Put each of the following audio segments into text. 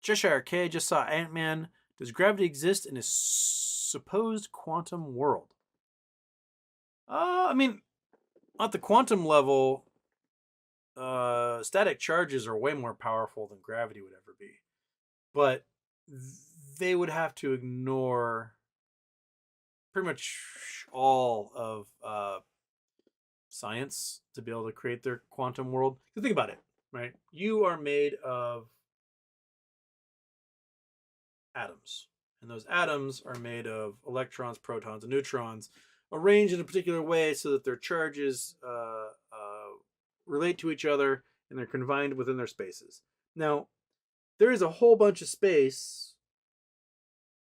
Cheshire K just saw Ant-Man. Does gravity exist in a supposed quantum world? I mean, at the quantum level, static charges are way more powerful than gravity would ever be. But they would have to ignore pretty much all of science to be able to create their quantum world. So think about it, right? You are made of atoms, and those atoms are made of electrons, protons, and neutrons, arranged in a particular way so that their charges relate to each other and they're confined within their spaces. Now, there is a whole bunch of space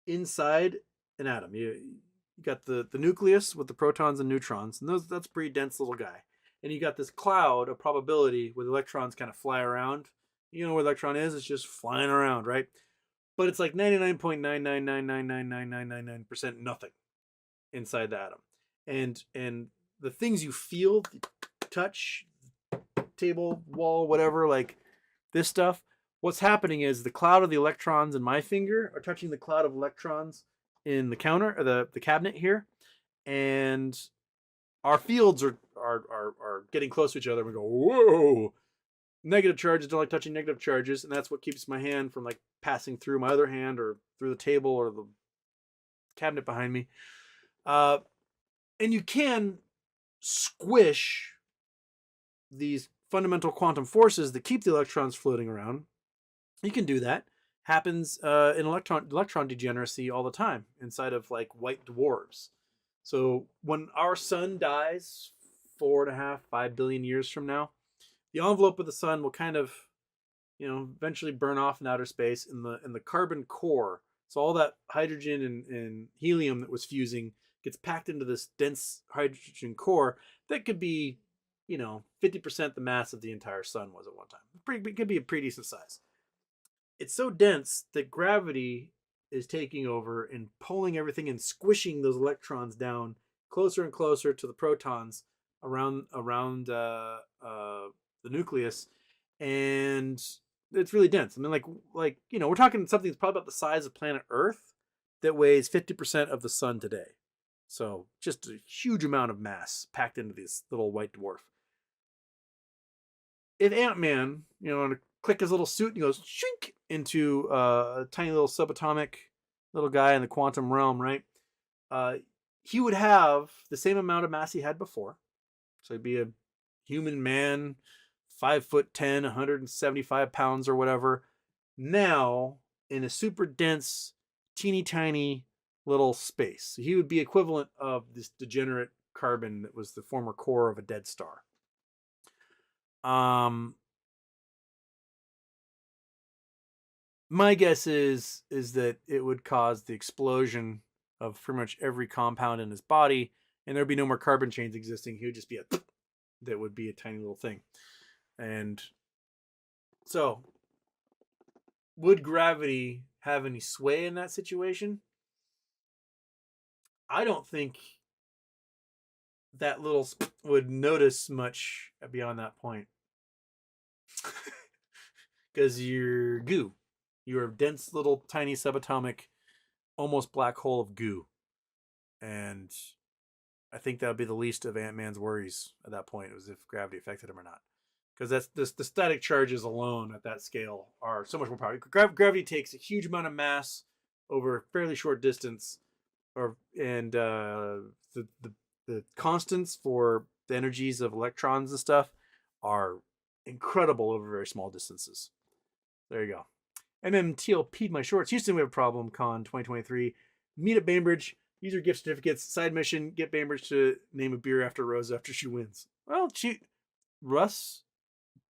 inside an atom. You got the nucleus with the protons and neutrons, and that's a pretty dense little guy. And you got this cloud of probability where the electrons kind of fly around. You know where the electron is? It's just flying around, right? But it's like 99.999999999% nothing inside the atom. And the things you feel, touch, table, wall, whatever, like this stuff, what's happening is the cloud of the electrons in my finger are touching the cloud of electrons in the counter or the cabinet here, and our fields are getting close to each other. We go, whoa! Negative charges don't like touching negative charges, and that's what keeps my hand from like passing through my other hand or through the table or the cabinet behind me. And you can squish these fundamental quantum forces that keep the electrons floating around. You can do that. Happens in electron degeneracy all the time inside of like white dwarfs. So when our sun dies 4.5-5 billion years from now, the envelope of the sun will kind of, eventually burn off in outer space in the carbon core. So all that hydrogen and helium that was fusing gets packed into this dense hydrogen core that could be, 50% the mass of the entire sun was at one time. It could be a pretty decent size. It's so dense that gravity is taking over and pulling everything and squishing those electrons down closer and closer to the protons around the nucleus, and it's really dense. I mean, like we're talking something that's probably about the size of planet Earth that weighs 50% of the sun today. So just a huge amount of mass packed into this little white dwarf. If Ant-Man, click his little suit and he goes shrink into a tiny little subatomic little guy in the quantum realm, right? He would have the same amount of mass he had before. So he'd be a human man, 5'10", 175 pounds or whatever. Now in a super dense, teeny tiny little space. So he would be equivalent of this degenerate carbon that was the former core of a dead star. My guess is that it would cause the explosion of pretty much every compound in his body, and there'd be no more carbon chains existing. He would just be that would be a tiny little thing. And so, would gravity have any sway in that situation? I don't think that little would notice much beyond that point. Because you're goo. You're a dense little tiny subatomic, almost black hole of goo. And I think that would be the least of Ant-Man's worries at that point, was if gravity affected him or not. Because the static charges alone at that scale are so much more powerful. Gravity takes a huge amount of mass over a fairly short distance, and the constants for the energies of electrons and stuff are incredible over very small distances. There you go. MMTLP'd my shorts. Houston, we have a problem. Con 2023. Meet at Bainbridge. Use your gift certificates. Side mission. Get Bainbridge to name a beer after Rose after she wins. Well, Russ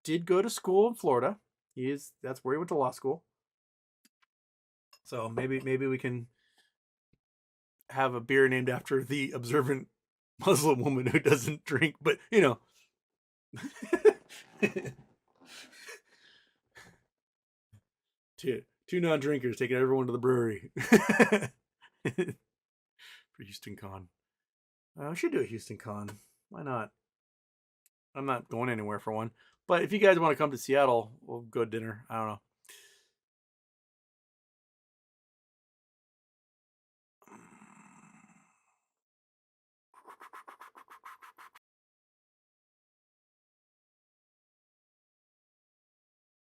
did go to school in Florida. That's where he went to law school. So maybe we can have a beer named after the observant Muslim woman who doesn't drink, but two non-drinkers taking everyone to the brewery. For Houston Con. I should do a Houston Con. Why not? I'm not going anywhere for one. But if you guys want to come to Seattle, we'll go to dinner. I don't know.